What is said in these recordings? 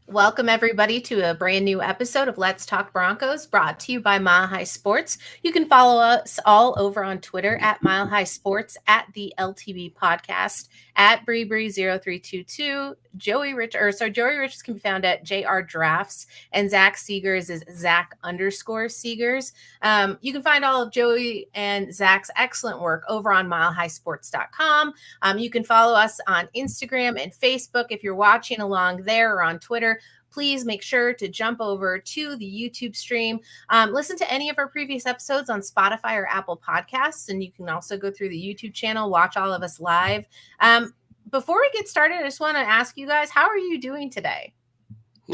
Welcome, everybody, to a brand new episode of Let's Talk Broncos, brought to you by Mile High Sports. You can follow us all over on Twitter at Mile High Sports, at the LTB Podcast, at BreeBree0322. Joey Richards can be found at JR Drafts, and Zach Seegers is Zach_Seegers. You can find all of Joey and Zach's excellent work over on milehighsports.com. You can follow us on Instagram and Facebook if you're watching along there, or on Twitter. Please make sure to jump over to the YouTube stream. Listen to any of our previous episodes on Spotify or Apple Podcasts, and you can also go through the YouTube channel, watch all of us live. Before we get started, I just want to ask you guys, how are you doing today?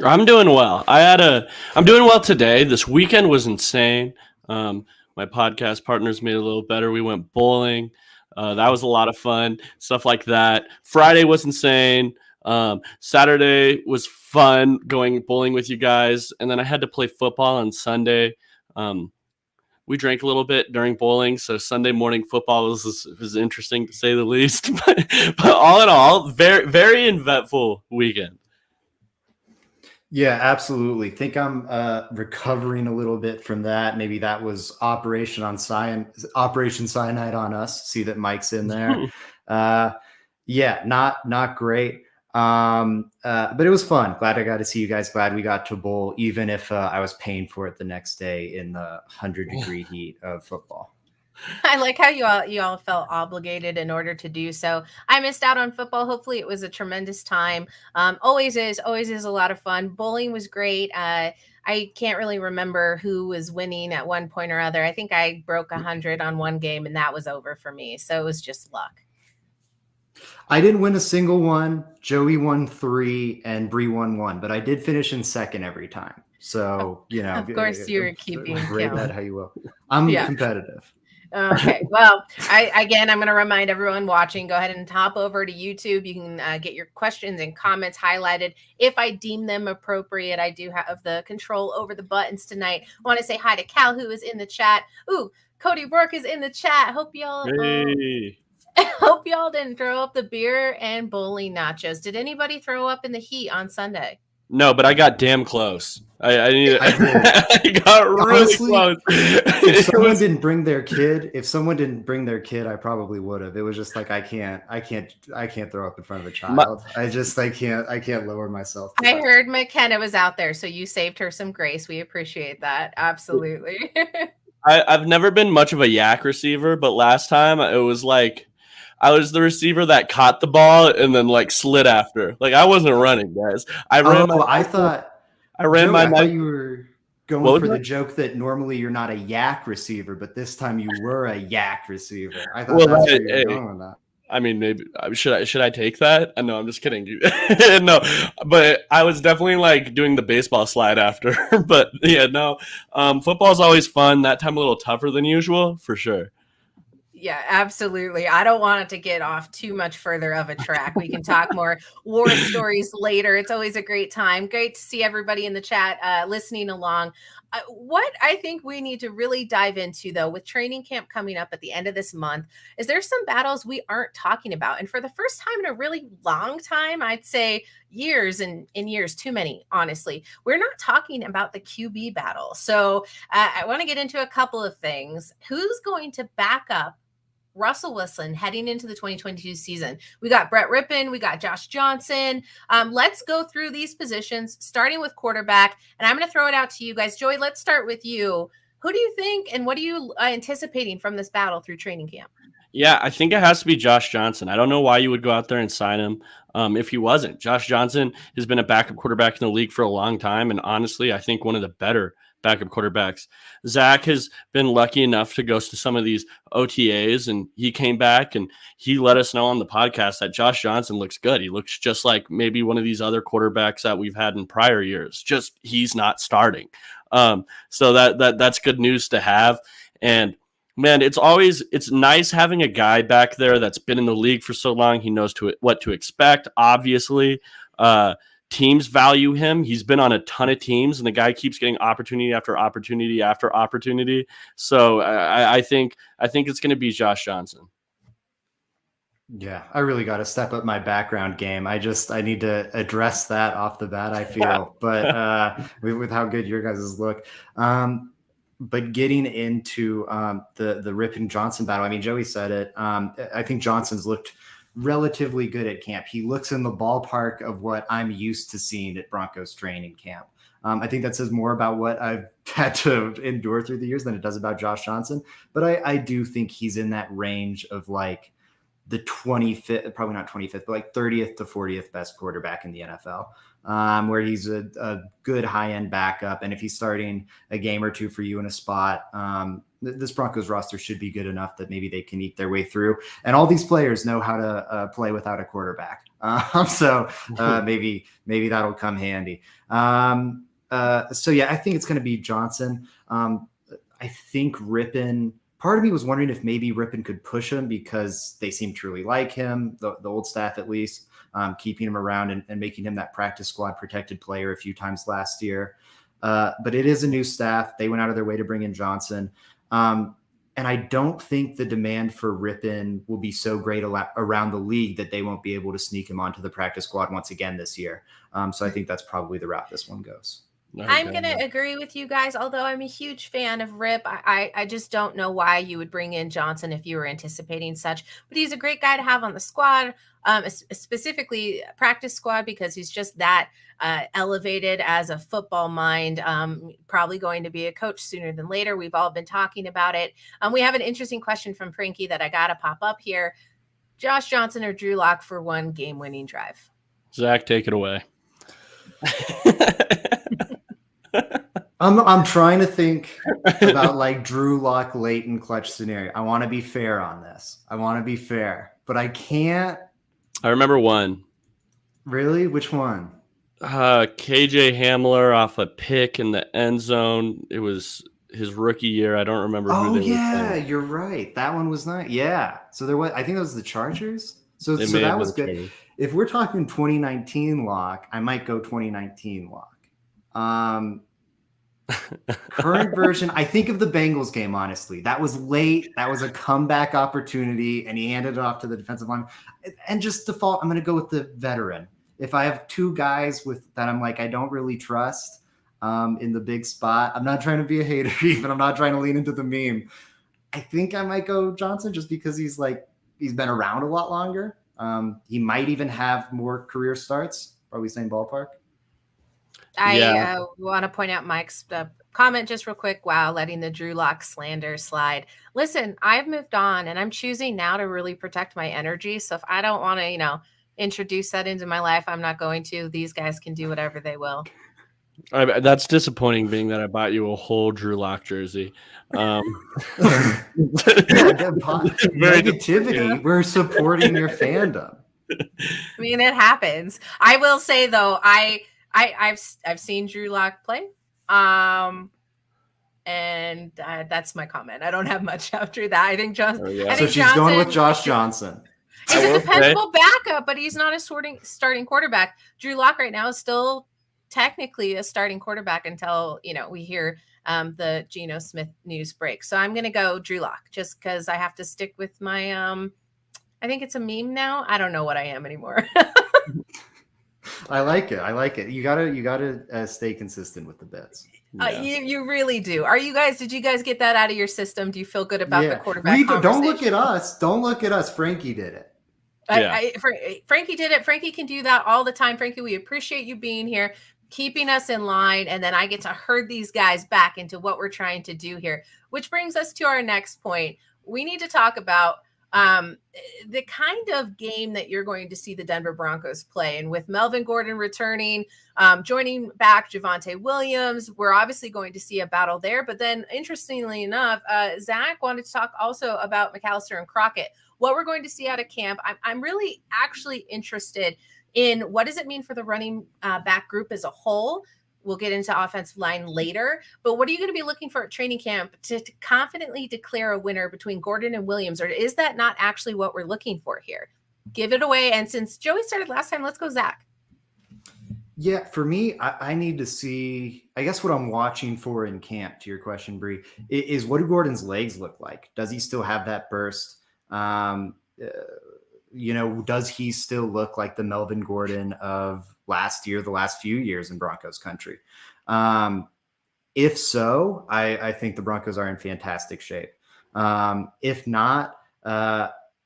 I'm doing well. I'm doing well today. This weekend was insane. My podcast partners made it a little better. We went bowling. That was a lot of fun. Stuff like that. Friday was insane. Saturday was fun going bowling with you guys. And then I had to play football on Sunday. We drank a little bit during bowling, so Sunday morning football was interesting to say the least. but all in all, very, very eventful weekend. Yeah, absolutely. Think I'm recovering a little bit from that. Maybe that was Operation Cyanide on us. See that Mike's in there. Yeah, not great. But it was fun. Glad I got to see you guys. Glad we got to bowl, even if I was paying for it the next day in the 100-degree heat of football. I like how you all felt obligated in order to do so. I missed out on football. Hopefully it was a tremendous time. Always is a lot of fun. Bowling was great. I can't really remember who was winning at one point or other. I think I broke 100 on one game, and that was over for me. So it was just luck. I didn't win a single one. Joey won 3 and Bree won 1, but I did finish in second every time. So, of course you're keeping count. That how you will. I'm competitive. Okay. Well, I'm going to remind everyone watching, go ahead and hop over to YouTube. You can get your questions and comments highlighted. If I deem them appropriate, I do have the control over the buttons tonight. I want to say hi to Cal, who is in the chat. Ooh, Cody Burke is in the chat. Hope y'all didn't throw up the beer and bowling nachos. Did anybody throw up in the heat on Sunday? No, but I got damn close. I got really close. If someone didn't bring their kid, I probably would have. It was just like I can't throw up in front of a child. I can't lower myself. I heard McKenna was out there, so you saved her some grace. We appreciate that. Absolutely. I've never been much of a yak receiver, but last time it was like I was the receiver that caught the ball and then like slid after. Like I wasn't running, guys. I thought you were going for the joke that normally you're not a yak receiver, but this time you were a yak receiver. I thought that's where you were going with that. I mean, maybe should I take that? No, I'm just kidding. No, but I was definitely like doing the baseball slide after. But yeah, no. Football's always fun. That time a little tougher than usual, for sure. Yeah, absolutely. I don't want it to get off too much further of a track. We can talk more war stories later. It's always a great time. Great to see everybody in the chat listening along. What I think we need to really dive into, though, with training camp coming up at the end of this month, is there's some battles we aren't talking about. And for the first time in a really long time, I'd say years and years, too many, honestly, we're not talking about the QB battle. So I want to get into a couple of things. Who's going to back up Russell Wilson heading into the 2022 season? We got Brett Rypien, we got Josh Johnson. Let's go through these positions, starting with quarterback. And I'm going to throw it out to you guys. Joey, let's start with you. Who do you think, and what are you anticipating from this battle through training camp? Yeah, I think it has to be Josh Johnson. I don't know why you would go out there and sign him if he wasn't. Josh Johnson has been a backup quarterback in the league for a long time, and honestly, I think one of the better backup quarterbacks. Zach has been lucky enough to go to some of these OTAs, and he came back and he let us know on the podcast that Josh Johnson looks good. He looks just like maybe one of these other quarterbacks that we've had in prior years. Just he's not starting. So that's good news to have. And man, it's nice having a guy back there that's been in the league for so long. He knows what to expect. Obviously, teams value him. He's been on a ton of teams, and the guy keeps getting opportunity after opportunity after opportunity. So I think it's going to be Josh Johnson. Yeah, I really got to step up my background game. I need to address that off the bat, I feel. But with how good your guys' look. But getting into the Rypien Johnson battle, I mean, Joey said it. I think Johnson's looked relatively good at camp. He looks in the ballpark of what I'm used to seeing at Broncos training camp. I think that says more about what I've had to endure through the years than it does about Josh Johnson. But I do think he's in that range of like the 25th, probably not 25th, but like 30th to 40th best quarterback in the NFL, where he's a good high-end backup. And if he's starting a game or two for you in a spot, this Broncos roster should be good enough that maybe they can eat their way through. And all these players know how to play without a quarterback. So maybe that'll come handy. So yeah, I think it's going to be Johnson. I think Rypien, part of me was wondering if maybe Rypien could push him because they seem to really like him, the old staff at least, keeping him around and making him that practice squad protected player a few times last year. But it is a new staff. They went out of their way to bring in Johnson. And I don't think the demand for Rypien will be so great around the league that they won't be able to sneak him onto the practice squad once again this year. So I think that's probably the route this one goes. I'm going to agree with you guys, although I'm a huge fan of Rip. I just don't know why you would bring in Johnson if you were anticipating such. But he's a great guy to have on the squad, specifically practice squad, because he's just that elevated as a football mind, probably going to be a coach sooner than later. We've all been talking about it. We have an interesting question from Frankie that I got to pop up here. Josh Johnson or Drew Lock for one game-winning drive? Zach, take it away. I'm trying to think about like Drew Lock late in clutch scenario. I want to be fair on this. But I can't. I remember one. Really? Which one? KJ Hamler off a pick in the end zone. It was his rookie year. I don't remember who they were playing. You're right. That one was not. Yeah. So there was. I think that was the Chargers. So that was good. Chargers. If we're talking 2019 Lock, I might go 2019 Lock. Current version, I think of the Bengals game, honestly. That was late. That was a comeback opportunity, and he handed it off to the defensive line. And just default, I'm going to go with the veteran. If I have two guys with that I'm like, I don't really trust in the big spot, I'm not trying to be a hater even. I'm not trying to lean into the meme. I think I might go Johnson just because he's been around a lot longer. He might even have more career starts, probably same ballpark. I want to point out Mike's comment just real quick. Wow, letting the Drew Lock slander slide. Listen, I've moved on and I'm choosing now to really protect my energy. So if I don't want to, introduce that into my life, I'm not going to. These guys can do whatever they will. That's disappointing, being that I bought you a whole Drew Lock jersey. Negativity. Yeah. We're supporting your fandom. I mean, it happens. I will say though, I've seen Drew Lock play, and that's my comment. I don't have much after that. I think Johnson. So she's going with Josh Johnson. He's a dependable backup, but he's not a starting quarterback. Drew Lock right now is still technically a starting quarterback until we hear the Geno Smith news break. So I'm going to go Drew Lock just because I have to stick with my. I think it's a meme now. I don't know what I am anymore. I like it. You gotta stay consistent with the bets. Yeah. You really do. Did you guys get that out of your system? Do you feel good about the quarterback? Don't look at us. Frankie did it. Frankie did it. Frankie can do that all the time. Frankie, we appreciate you being here, keeping us in line. And then I get to herd these guys back into what we're trying to do here, which brings us to our next point. We need to talk about the kind of game that you're going to see the Denver Broncos play. And with Melvin Gordon returning, joining back Javonte Williams, we're obviously going to see a battle there. But then interestingly enough, Zach wanted to talk also about McAllister and Crockett, what we're going to see out of camp. I'm really actually interested in what does it mean for the running back group as a whole. We'll get into offensive line later, but what are you going to be looking for at training camp to confidently declare a winner between Gordon and Williams? Or is that not actually what we're looking for here? Give it away. And since Joey started last time, let's go Zach. Yeah, for me, I need to see, I guess what I'm watching for in camp, to your question, Bree, is what do Gordon's legs look like? Does he still have that burst? does he still look like the Melvin Gordon of last year, the last few years in Broncos country? If so, I think the Broncos are in fantastic shape. If not,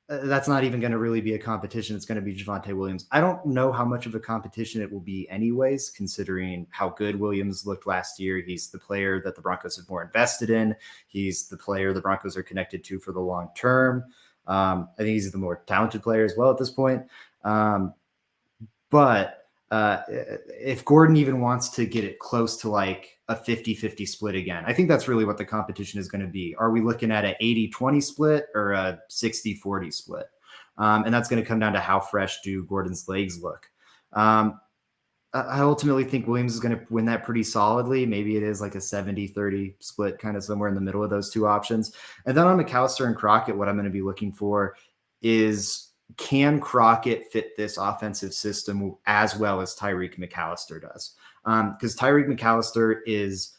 that's not even going to really be a competition. It's going to be Javonte Williams. I don't know how much of a competition it will be anyways, considering how good Williams looked last year. He's the player that the Broncos have more invested in. He's the player the Broncos are connected to for the long term. I think he's the more talented player as well at this point. But if Gordon even wants to get it close to like a 50-50 split again, I think that's really what the competition is going to be. Are we looking at an 80-20 split or a 60-40 split? And that's going to come down to how fresh do Gordon's legs look. I ultimately think Williams is going to win that pretty solidly. Maybe it is like a 70-30 split, kind of somewhere in the middle of those two options. And then on McAllister and Crockett, what I'm going to be looking for is, can Crockett fit this offensive system as well as Tyreek McAllister does? Because Tyreek McAllister is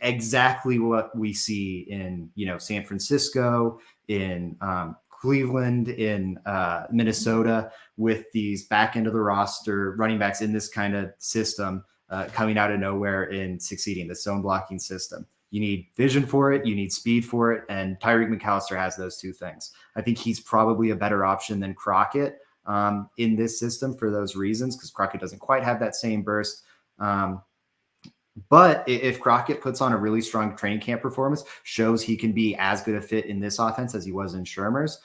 exactly what we see in San Francisco, in Cleveland, in Minnesota, with these back end of the roster running backs in this kind of system coming out of nowhere and succeeding, the zone blocking system. You need vision for it, you need speed for it, and Tyreek McAllister has those two things. I think he's probably a better option than Crockett in this system for those reasons, because Crockett doesn't quite have that same burst. But if Crockett puts on a really strong training camp performance, shows he can be as good a fit in this offense as he was in Shermer's,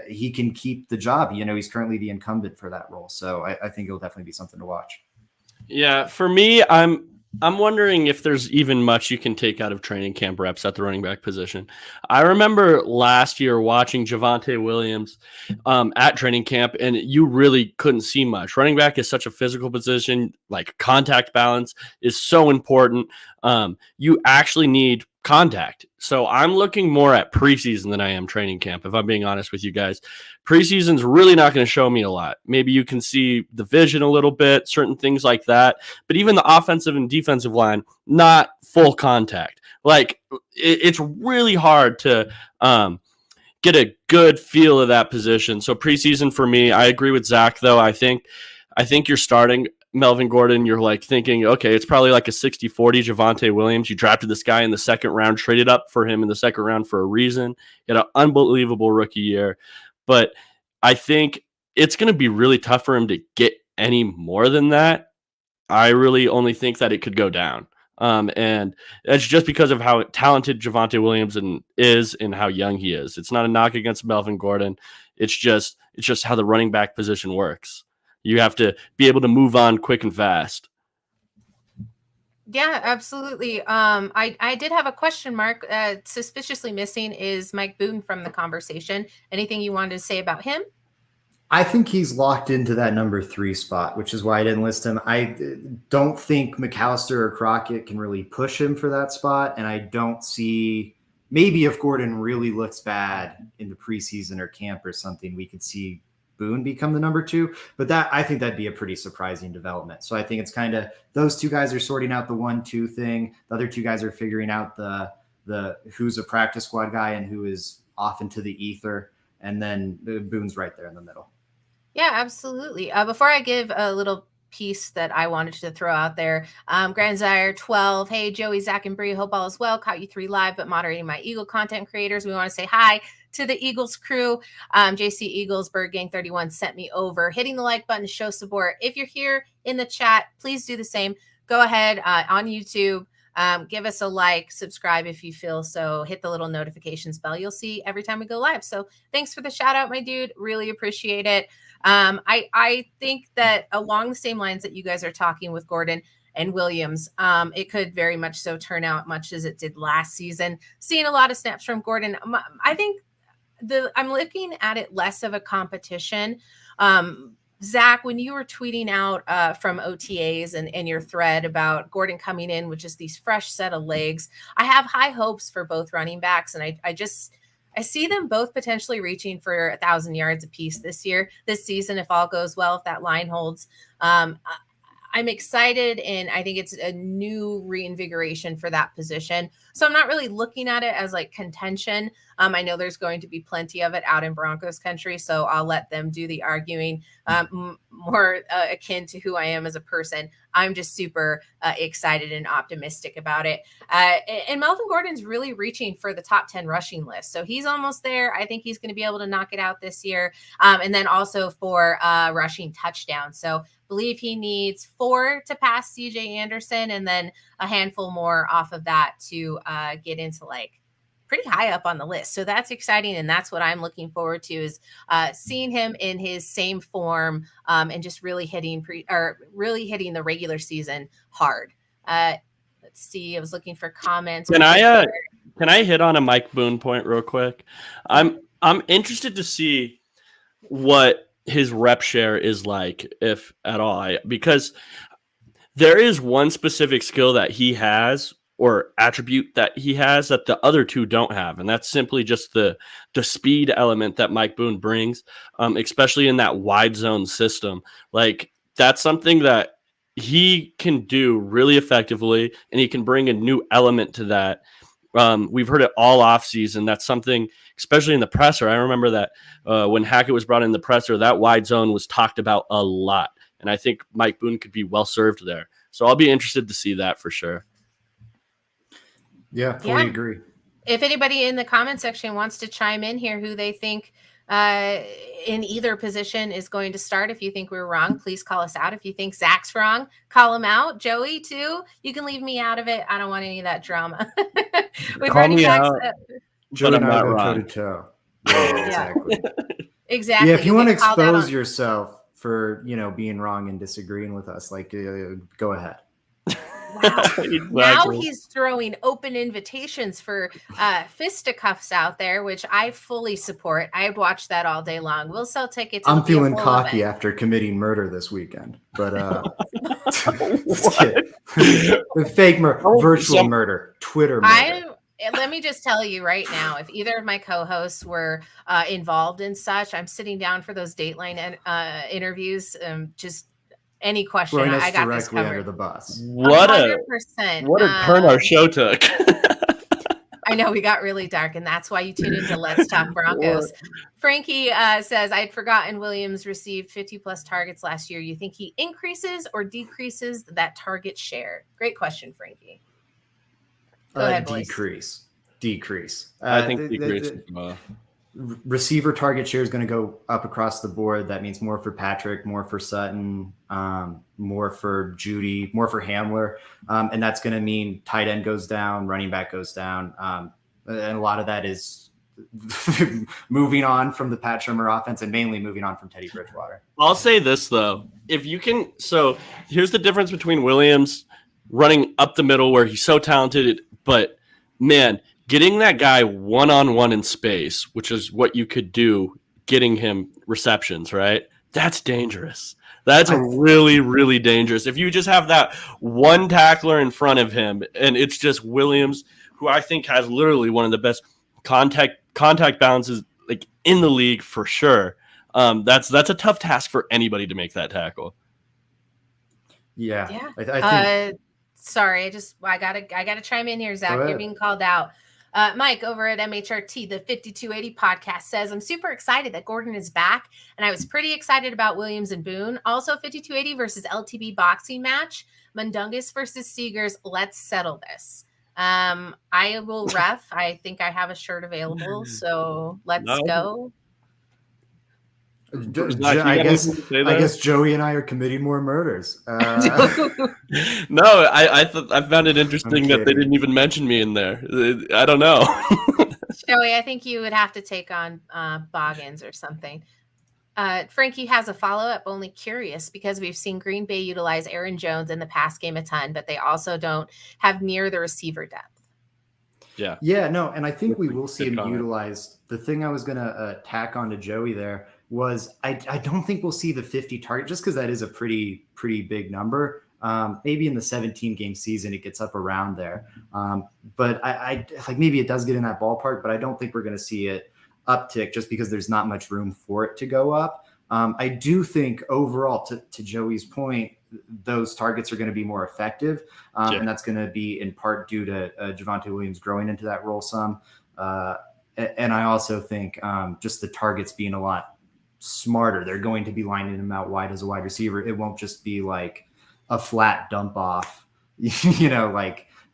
he can keep the job. He's currently the incumbent for that role. So I think it'll definitely be something to watch. Yeah, for me, I'm wondering if there's even much you can take out of training camp reps at the running back position. I remember last year watching Javonte Williams at training camp, and you really couldn't see much. Running back is such a physical position, like contact balance is so important. You actually need contact. So I'm looking more at preseason than I am training camp, if I'm being honest with you guys. Preseason's really not going to show me a lot. Maybe you can see the vision a little bit, certain things like that. But even the offensive and defensive line, not full contact. Like, it's really hard to get a good feel of that position. So preseason for me, I agree with Zach, though. I think you're starting Melvin Gordon, you're like thinking, okay, it's probably like a 60-40 Javonte Williams. You drafted this guy in the second round, traded up for him in the second round for a reason. He had an unbelievable rookie year. But I think it's going to be really tough for him to get any more than that. I really only think that it could go down. And it's just because of how talented Javonte Williams is and how young he is. It's not a knock against Melvin Gordon. It's just how the running back position works. You have to be able to move on quick and fast. Yeah, absolutely. I did have a question mark. Suspiciously missing is Mike Boone from the conversation. Anything you wanted to say about him? I think he's locked into that number 3 spot, which is why I didn't list him. I don't think McAllister or Crockett can really push him for that spot. And I don't see, maybe if Gordon really looks bad in the preseason or camp or something, we could see Boone become the number 2, but I think that'd be a pretty surprising development. So I think it's kind of those two guys are sorting out the 1-2 thing. The other two guys are figuring out the who's a practice squad guy and who is off into the ether. And then Boone's right there in the middle. Yeah, absolutely. Before I give a little piece that I wanted to throw out there, Grand Zire 12. Hey, Joey, Zach, and Bree, hope all is well. Caught you 3 live, but moderating my Eagle content creators. We want to say hi to the Eagles crew. JC Eagles, Bird Gang 31 sent me over. Hitting the like button to show support. If you're here in the chat, please do the same. Go ahead on YouTube. Give us a like, subscribe if you feel so. Hit the little notifications bell. You'll see every time we go live. So thanks for the shout out, my dude. Really appreciate it. I think that along the same lines that you guys are talking with Gordon and Williams, it could very much so turn out much as it did last season. Seeing a lot of snaps from Gordon. I think I'm looking at it less of a competition. Zach, when you were tweeting out from OTAs and your thread about Gordon coming in with just these fresh set of legs, I have high hopes for both running backs. And I see them both potentially reaching for 1,000 yards apiece this season, if all goes well, if that line holds. I'm excited, and I think it's a new reinvigoration for that position. So I'm not really looking at it as like contention. I know there's going to be plenty of it out in Broncos country, so I'll let them do the arguing, more akin to who I am as a person. I'm just super excited and optimistic about it. And Melvin Gordon's really reaching for the top 10 rushing list. So he's almost there. I think he's going to be able to knock it out this year. And then also for rushing touchdowns. So believe he needs 4 to pass CJ Anderson, and then a handful more off of that to get into like pretty high up on the list. So that's exciting. And that's what I'm looking forward to, is seeing him in his same form, and just really hitting the regular season hard. Let's see. I was looking for comments. Can I hit on a Mike Boone point real quick? I'm interested to see what his rep share is like, if at all, because there is one specific skill that he has, or attribute that he has, that the other two don't have, and that's simply just the speed element that Mike Boone brings, especially in that wide zone system. Like, that's something that he can do really effectively, and he can bring a new element to that. We've heard it all off season. That's something, especially in the presser. I remember that when Hackett was brought in the presser, that wide zone was talked about a lot, and I think Mike Boone could be well served there. So I'll be interested to see that for sure. Yeah, fully agree. If anybody in the comment section wants to chime in here, who they think in either position is going to start. If you think we're wrong, please call us out. If you think Zach's wrong, call him out. Joey, too. You can leave me out of it. I don't want any of that drama. Call me out, Joey and I not go wrong. toe to toe. Yeah, exactly. Exactly. Yeah, if you want to expose yourself for, being wrong and disagreeing with us, like, go ahead. Wow. Exactly. Now he's throwing open invitations for fisticuffs out there, which I fully support. I would watch that all day long. We'll sell tickets. I'm feeling cocky after committing murder this weekend, but fake murder, virtual murder, Twitter murder. Let me just tell you right now, if either of my co-hosts were involved in such, I'm sitting down for those Dateline interviews. Just any question, I got this covered. Under the bus. What a turn our show took. I know, we got really dark, and that's why you tune into Let's Talk Broncos. Frankie says, I'd forgotten Williams received 50-plus targets last year. You think he increases or decreases that target share? Great question, Frankie. Go ahead, boys. Decrease. I think decrease. Receiver target share is going to go up across the board. That means more for Patrick, more for Sutton, more for Judy, more for Hamler. And that's going to mean tight end goes down, running back goes down. And a lot of that is moving on from the Pat Shurmur offense, and mainly moving on from Teddy Bridgewater. I'll say this, though. So here's the difference between Williams running up the middle, where he's so talented, but man, getting that guy one-on-one in space, which is what you could do, getting him receptions, right? That's dangerous. That's really, really dangerous. If you just have that one tackler in front of him, and it's just Williams, who I think has literally one of the best contact balances like in the league for sure. That's a tough task for anybody to make that tackle. Yeah. I think. Sorry, I gotta chime in here, Zach. You're being called out. Mike over at MHRT, the 5280 podcast, says, I'm super excited that Gordon is back, and I was pretty excited about Williams and Boone. Also, 5280 versus LTB boxing match, Mundungus versus Seegers. Let's settle this. I will ref. I think I have a shirt available, so let's go. I guess Joey and I are committing more murders. No, I found it interesting that they didn't even mention me in there. I don't know. Joey, I think you would have to take on Boggins or something. Frankie has a follow-up, only curious, because we've seen Green Bay utilize Aaron Jones in the pass game a ton, but they also don't have near the receiver depth. Yeah, no, and I think we will see him utilized. The thing I was going to tack on to Joey there was I don't think we'll see the 50 target, just because that is a pretty big number. Maybe in the 17-game season it gets up around there. But I like maybe it does get in that ballpark, but I don't think we're going to see it uptick just because there's not much room for it to go up. I do think overall, to Joey's point, those targets are going to be more effective. And that's going to be in part due to Javonte Williams growing into that role some. And I also think just the targets being a lot smarter. They're going to be lining him out wide as a wide receiver. It won't just be like a flat dump off,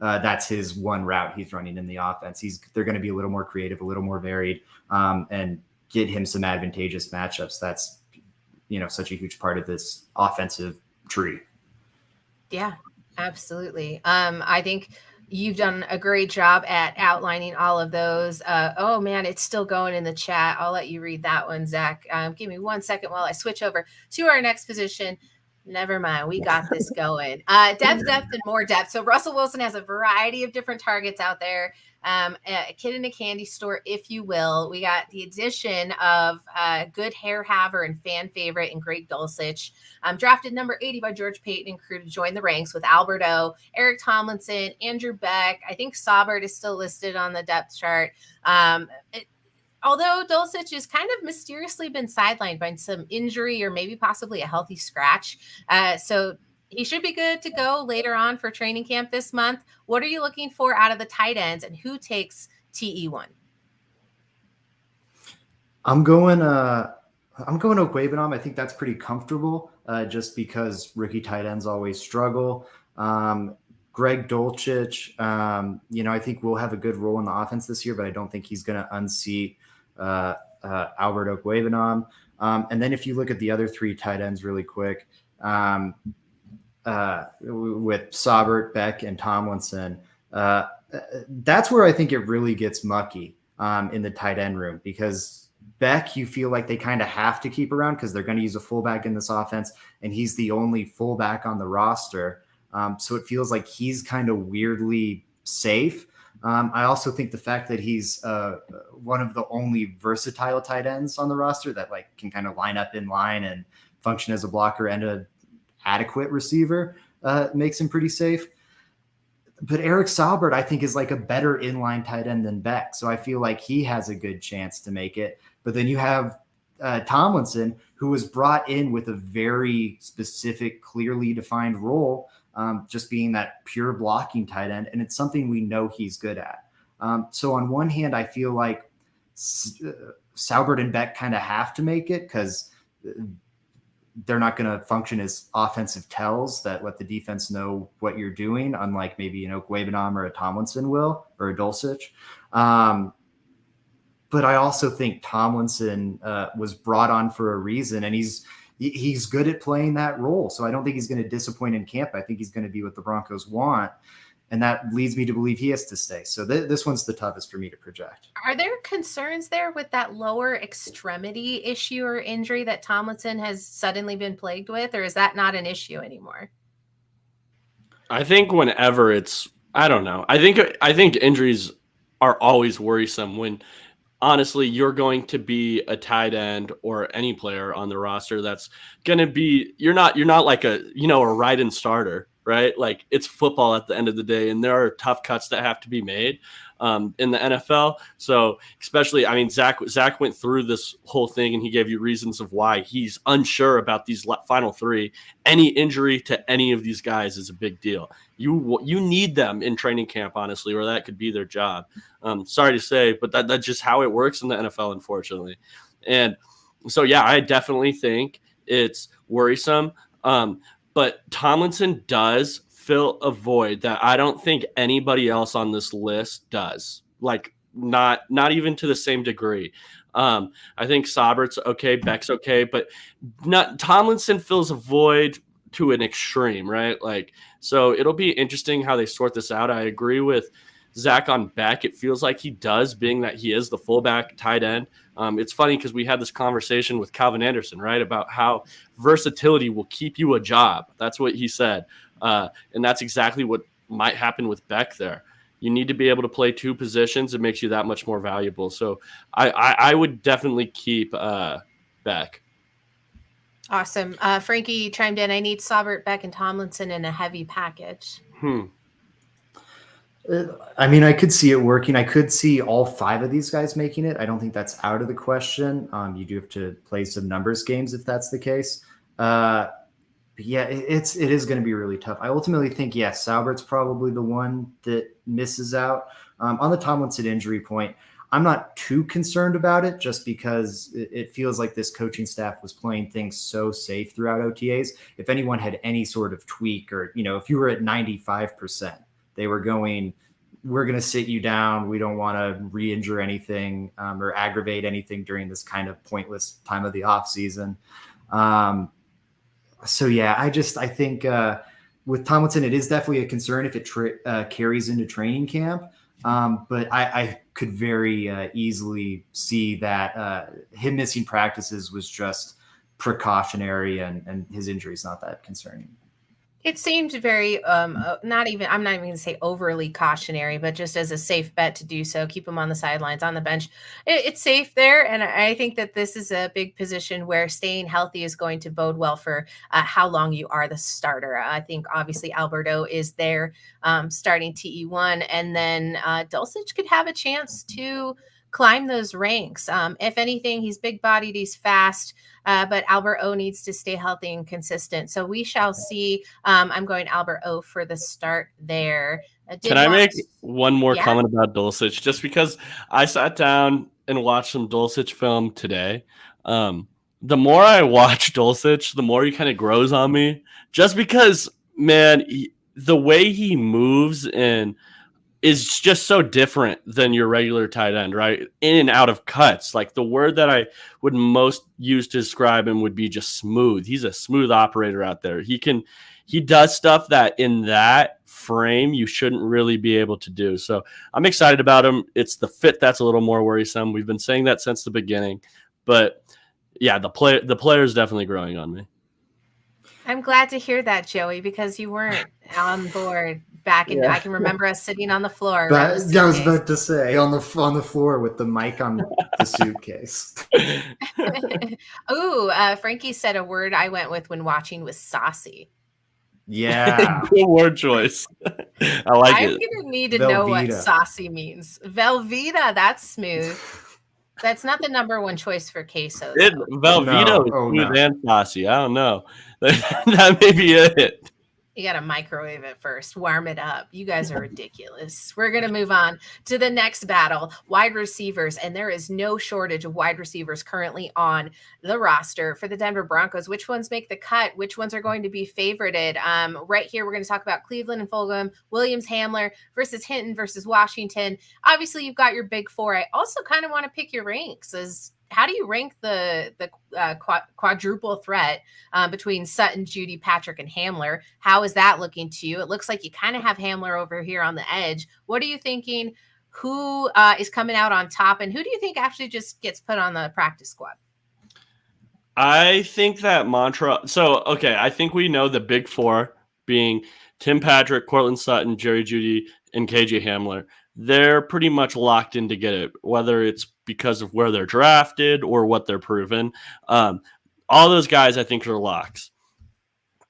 that's his one route he's running in the offense. They're going to be a little more creative, a little more varied, and get him some advantageous matchups. That's, such a huge part of this offensive tree. Yeah, absolutely. I think you've done a great job at outlining all of those. Oh man, it's still going in the chat. I'll let you read that one, Zach. Give me 1 second while I switch over to our next position. Never mind. We got this going. Depth, and more depth. So Russell Wilson has a variety of different targets out there. A kid in a candy store, if you will. We got the addition of good hair haver and fan favorite and Greg Dulcich. Drafted number 80 by George Payton and crew to join the ranks with Alberto, Eric Tomlinson, Andrew Beck. I think Saubert is still listed on the depth chart. Although Dulcich has kind of mysteriously been sidelined by some injury or maybe possibly a healthy scratch. So he should be good to go later on for training camp this month. What are you looking for out of the tight ends, and who takes TE1? I'm going Okwuegbunam. I think that's pretty comfortable just because rookie tight ends always struggle. Greg Dulcich, I think will have a good role in the offense this year, but I don't think he's going to unseat Albert Okwuegbunam. And then if you look at the other three tight ends really quick, with Saubert, Beck, and Tomlinson, that's where I think it really gets mucky in the tight end room, because Beck, you feel like they kind of have to keep around because they're going to use a fullback in this offense, and he's the only fullback on the roster. So it feels like he's kind of weirdly safe. I also think the fact that he's one of the only versatile tight ends on the roster that can kind of line up in line and function as a blocker and an adequate receiver makes him pretty safe. But Eric Saubert, I think, is a better inline tight end than Beck. So I feel like he has a good chance to make it. But then you have Tomlinson, who was brought in with a very specific, clearly defined role, just being that pure blocking tight end. And it's something we know he's good at. So on one hand, I feel like Saubert and Beck kind of have to make it because they're not going to function as offensive tells that let the defense know what you're doing, unlike maybe an Okwuegbunam or a Tomlinson will, or a Dulcich. But I also think Tomlinson was brought on for a reason, and he's good at playing that role. So I don't think he's going to disappoint in camp. I think he's going to be what the Broncos want. And that leads me to believe he has to stay. So this one's the toughest for me to project. Are there concerns there with that lower extremity issue or injury that Tomlinson has suddenly been plagued with, or is that not an issue anymore? I think whenever I don't know. I think injuries are always worrisome when honestly you're going to be a tight end or any player on the roster that's going to be, you're not like a right-in starter. Right? It's football at the end of the day, and there are tough cuts that have to be made in the NFL. So especially, Zach went through this whole thing, and he gave you reasons of why he's unsure about these final three. Any injury to any of these guys is a big deal. You need them in training camp, honestly, or that could be their job. Sorry to say, but that's just how it works in the NFL, unfortunately. And so, yeah, I definitely think it's worrisome. But Tomlinson does fill a void that I don't think anybody else on this list does. Not even to the same degree. I think Saubert's okay, Beck's okay, but Tomlinson fills a void to an extreme, right? So it'll be interesting how they sort this out. I agree with Zach on Beck. It feels like he does, being that he is the fullback tight end. It's funny because we had this conversation with Calvin Anderson, right, about how versatility will keep you a job. That's what he said. And that's exactly what might happen with Beck there. You need to be able to play two positions. It makes you that much more valuable. So I would definitely keep Beck. Awesome. Frankie chimed in. I need Saubert, Beck, and Tomlinson in a heavy package. I could see it working. I could see all five of these guys making it. I don't think that's out of the question. You do have to play some numbers games if that's the case. yeah, it is going to be really tough. I ultimately think, Saubert's probably the one that misses out. On the Tomlinson injury point, I'm not too concerned about it just because it feels like this coaching staff was playing things so safe throughout OTAs. If anyone had any sort of tweak or, if you were at 95%, they were going, we're going to sit you down. We don't want to re-injure anything or aggravate anything during this kind of pointless time of the off season. So yeah, I think with Tomlinson, it is definitely a concern if it carries into training camp. But I could very easily see that him missing practices was just precautionary, and his injury is not that concerning. It seemed very, I'm not even going to say overly cautionary, but just as a safe bet to do so, keep him on the sidelines, on the bench. It's safe there. And I think that this is a big position where staying healthy is going to bode well for how long you are the starter. I think obviously Alberto is there starting TE1, and then Dulcich could have a chance to climb those ranks. If anything, he's big bodied, he's fast, but Albert O needs to stay healthy and consistent. So we shall see. I'm going Albert O for the start there. Can I make one more comment about Dulcich? Just because I sat down and watched some Dulcich film today. The more I watch Dulcich, the more he kind of grows on me. Just because, man, the way he moves and is just so different than your regular tight end, right? In and out of cuts. Like the word that I would most use to describe him would be just smooth. He's a smooth operator out there. He does stuff that in that frame you shouldn't really be able to do. So I'm excited about him. It's the fit that's a little more worrisome. We've been saying that since the beginning, but yeah, the player is definitely growing on me. I'm glad to hear that, Joey, because you weren't on board back in. I can remember us sitting on the floor. I was about to say on the floor with the mic on the suitcase. Ooh, Frankie said a word I went with when watching was saucy. Yeah, good word choice. I like it. I'm gonna need to know what saucy means. Velveeta, that's smooth. That's not the number one choice for queso. Velveeta is smooth and saucy. I don't know. That may be it. You got to microwave it first, warm it up. You guys are ridiculous. We're going to move on to the next battle, wide receivers. And there is no shortage of wide receivers currently on the roster for the Denver Broncos. Which ones make the cut? Which ones are going to be favorited? Right here, we're going to talk about Cleveland and Fulgham, Williams, Hamler versus Hinton versus Washington. Obviously, you've got your big four. I also kind of want to pick your ranks as how do you rank the quadruple threat between Sutton, Judy, Patrick, and Hamler? How is that looking to you? It looks like you kind of have Hamler over here on the edge. What are you thinking? Who is coming out on top, and who do you think actually just gets put on the practice squad? I think that mantra. So, okay, I think we know the big four being Tim Patrick, Cortland Sutton, Jerry Judy, and KJ Hamler. They're pretty much locked in to get it, whether it's because of where they're drafted or what they're proven. All those guys, I think, are locks.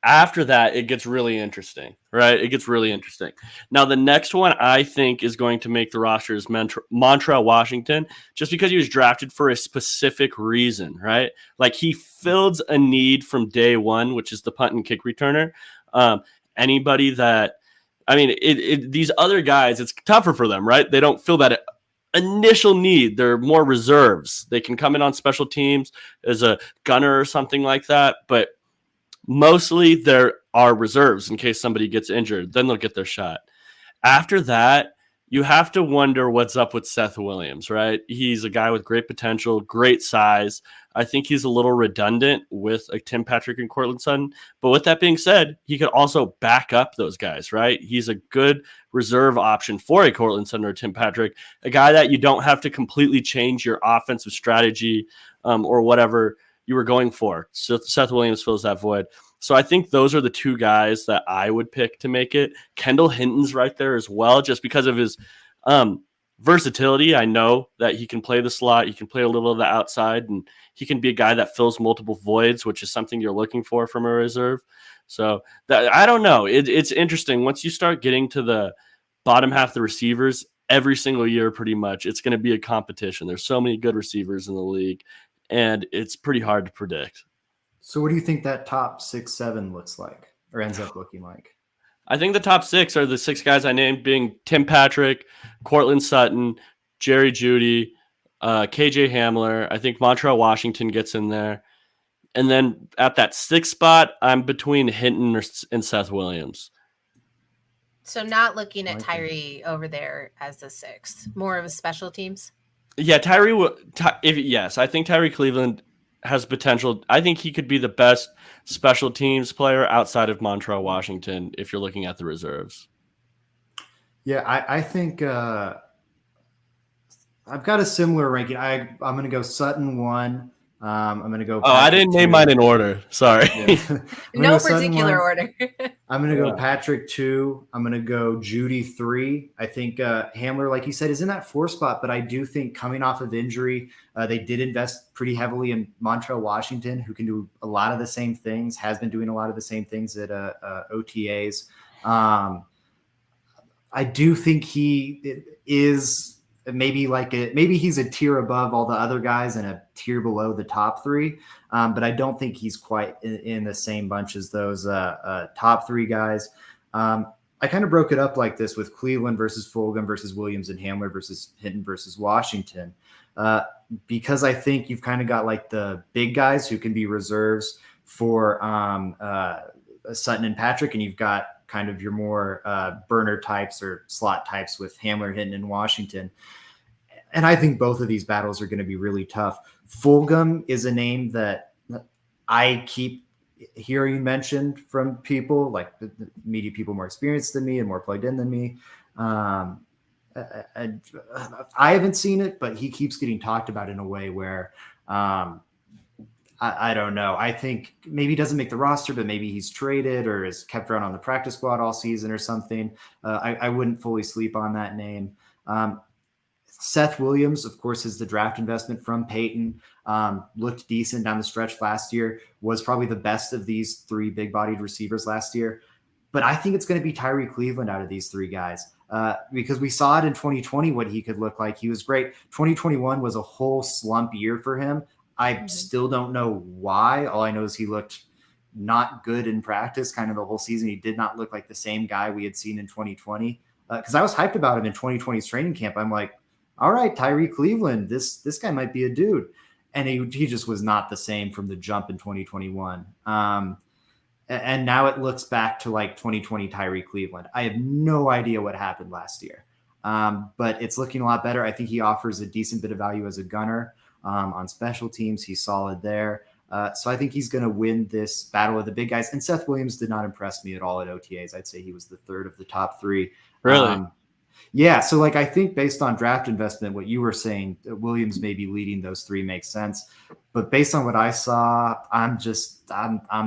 After that, it gets really interesting, right? It gets really interesting. Now, the next one I think is going to make the roster is Montrell Washington, just because he was drafted for a specific reason, right? Like he filled a need from day one, which is the punt and kick returner. Anybody that these other guys, it's tougher for them, right? They don't feel that initial need. They're more reserves. They can come in on special teams as a gunner or something like that, but mostly there are reserves in case somebody gets injured. Then they'll get their shot. After that, you have to wonder what's up with Seth Williams, right? He's a guy with great potential, great size. I think he's a little redundant with Tim Patrick and Cortland Sutton. But with that being said, he could also back up those guys, right? He's a good reserve option for a Cortland Sutton or Tim Patrick, a guy that you don't have to completely change your offensive strategy or whatever you were going for. So Seth Williams fills that void. So I think those are the two guys that I would pick to make it. Kendall Hinton's right there as well, just because of his versatility. I know that he can play the slot. He can play a little of the outside, and he can be a guy that fills multiple voids, which is something you're looking for from a reserve. So I don't know. It's interesting. Once you start getting to the bottom half of the receivers, every single year pretty much, it's going to be a competition. There's so many good receivers in the league, and it's pretty hard to predict. So what do you think that top 6, 7 looks like or ends up looking like? I think the top 6 are the 6 guys I named, being Tim Patrick, Cortland Sutton, Jerry Jeudy, KJ Hamler. I think Montreal Washington gets in there. And then at that 6th spot, I'm between Hinton and Seth Williams. So not looking at Tyree over there as the 6th, more of a special teams. Yeah, yes, I think Tyree Cleveland has potential. I think he could be the best special teams player outside of Montreal Washington if you're looking at the reserves. Yeah, I think I've got a similar ranking. I'm going to go Sutton 1. I'm going to go. Patrick I didn't 2. Name mine in order. Sorry. Yeah. No particular order. I'm going to go Patrick 2. I'm going to go Jeudy 3. I think Hamler, like you said, is in that 4 spot, but I do think coming off of injury, they did invest pretty heavily in Montreal Washington, who can do a lot of the same things, has been doing a lot of the same things at OTAs. I do think he is maybe he's a tier above all the other guys and a tier below the top 3. But I don't think he's quite in the same bunch as those top 3 guys. I kind of broke it up like this with Cleveland versus Fulgham versus Williams and Hamler versus Hinton versus Washington. Because I think you've kind of got like the big guys who can be reserves for Sutton and Patrick, and you've got kind of your more burner types or slot types with Hamler, Hinton, and Washington. And I think both of these battles are going to be really tough. Fulgham is a name that I keep hearing mentioned from people, like the media people more experienced than me and more plugged in than me. I haven't seen it, but he keeps getting talked about in a way where I don't know. I think maybe he doesn't make the roster, but maybe he's traded or is kept around on the practice squad all season or something. I wouldn't fully sleep on that name. Seth Williams, of course, is the draft investment from Peyton. Looked decent down the stretch last year, was probably the best of these 3 big-bodied receivers last year. But I think it's going to be Tyree Cleveland out of these 3 guys because we saw it in 2020 what he could look like. He was great. 2021 was a whole slump year for him. I still don't know why. All I know is he looked not good in practice kind of the whole season. He did not look like the same guy we had seen in 2020 because I was hyped about him in 2020's training camp. I'm like, all right, Tyree Cleveland, this guy might be a dude. And he just was not the same from the jump in 2021. And now it looks back to like 2020 Tyree Cleveland. I have no idea what happened last year, but it's looking a lot better. I think he offers a decent bit of value as a gunner on special teams. He's solid there. So I think he's going to win this battle with the big guys. And Seth Williams did not impress me at all at OTAs. I'd say he was the 3rd of the top 3. Really? Yeah. So like, I think based on draft investment, what you were saying, Williams maybe leading those 3 makes sense. But based on what I saw, I'm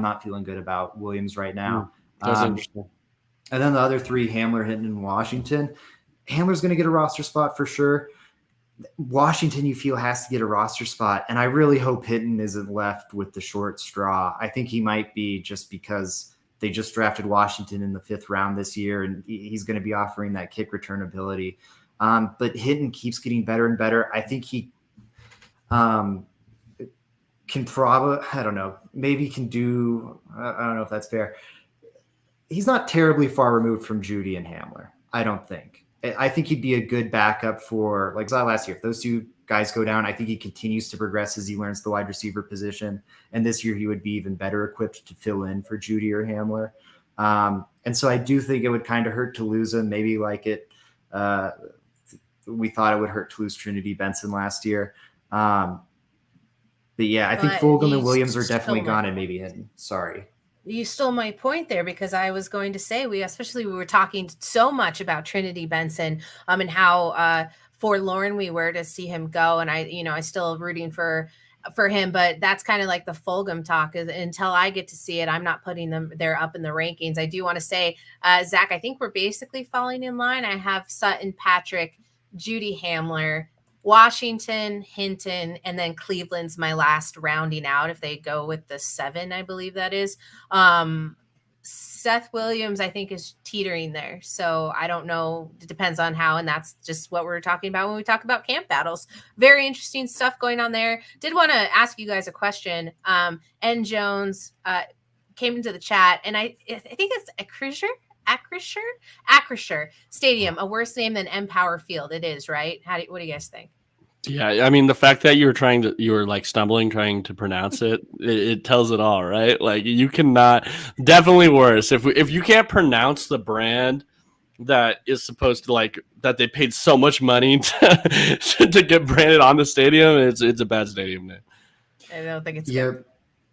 not feeling good about Williams right now. That's interesting. And then the other 3, Hamler, Hinton, and Washington. Hamler's going to get a roster spot for sure. Washington, you feel, has to get a roster spot. And I really hope Hinton isn't left with the short straw. I think he might be just because they just drafted Washington in the 5th round this year, and he's going to be offering that kick return ability. But Hinton keeps getting better and better. I think he can probably, I don't know, maybe can do, I don't know if that's fair. He's not terribly far removed from Jeudy and Hamler, I don't think. I think he'd be a good backup for, like last year, if those 2 guys go down, I think he continues to progress as he learns the wide receiver position. And this year he would be even better equipped to fill in for Jeudy or Hamler. And so I do think it would kind of hurt to lose him. Maybe like we thought it would hurt to lose Trinity Benson last year. But yeah, I think Fulgham and Williams are definitely gone and maybe Hinton. Sorry. You stole my point there because I was going to say we were talking so much about Trinity Benson and how forlorn we were to see him go. And I still rooting for him, but that's kind of like the Fulgham talk. Until I get to see it, I'm not putting them there up in the rankings. I do want to say, Zach, I think we're basically falling in line. I have Sutton, Patrick, Jeudy, Hamler, Washington, Hinton, and then Cleveland's my last rounding out if they go with the 7, I believe that is. Seth Williams, I think, is teetering there. So I don't know. It depends on how. And that's just what we're talking about when we talk about camp battles. Very interesting stuff going on there. Did want to ask you guys a question. N. Jones came into the chat, and I think it's Acrisure Stadium, a worse name than Empower Field. It is, right? What do you guys think? Yeah, I mean, the fact that you were like stumbling trying to pronounce it tells it all, right? Like, you cannot, definitely worse. If you can't pronounce the brand that is supposed to, like, that they paid so much money to get branded on the stadium, it's a bad stadium name. I don't think it's good.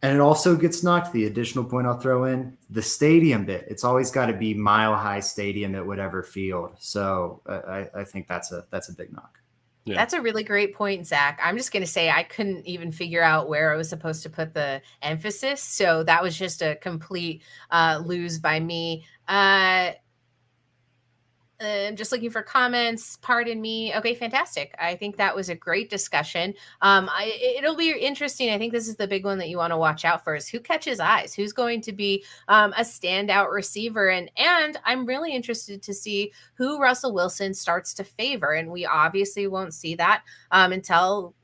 And it also gets knocked. The additional point I'll throw in, the stadium bit. It's always got to be Mile High Stadium at whatever field. So I think that's a big knock. Yeah. That's a really great point, Zach. I'm just going to say I couldn't even figure out where I was supposed to put the emphasis. So that was just a complete lose by me. I'm just looking for comments. Pardon me. Okay, fantastic. I think that was a great discussion. It'll be interesting. I think this is the big one that you want to watch out for, is who catches eyes, who's going to be a standout receiver. And I'm really interested to see who Russell Wilson starts to favor. And we obviously won't see that until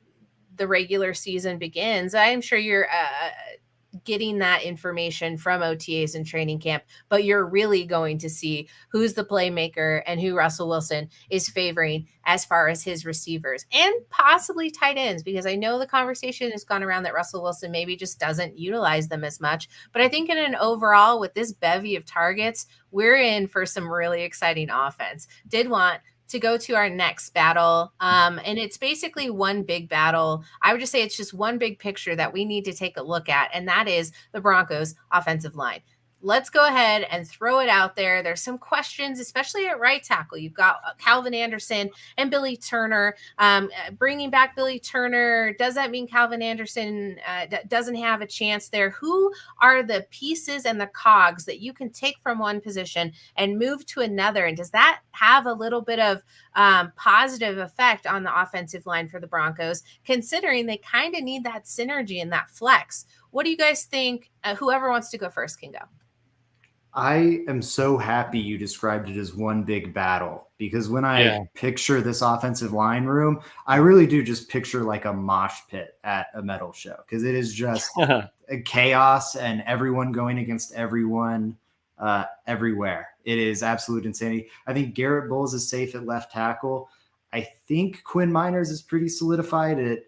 the regular season begins. I'm sure you're getting that information from OTAs and training camp, but you're really going to see who's the playmaker and who Russell Wilson is favoring as far as his receivers and possibly tight ends, because I know the conversation has gone around that Russell Wilson maybe just doesn't utilize them as much. But I think in an overall, with this bevy of targets, we're in for some really exciting offense. Did want to go to our next battle. And it's basically one big battle. I would just say it's just one big picture that we need to take a look at, and that is the Broncos offensive line. Let's go ahead and throw it out there. There's some questions, especially at right tackle. You've got Calvin Anderson and Billy Turner. Bringing back Billy Turner, does that mean Calvin Anderson doesn't have a chance there? Who are the pieces and the cogs that you can take from one position and move to another? And does that have a little bit of positive effect on the offensive line for the Broncos, considering they kind of need that synergy and that flex? What do you guys think? Whoever wants to go first can go. I am so happy you described it as one big battle, because when I picture this offensive line room, I really do just picture like a mosh pit at a metal show, because it is just a chaos and everyone going against everyone everywhere. It is absolute insanity. I think Garrett Bowles is safe at left tackle. I think Quinn Miners is pretty solidified at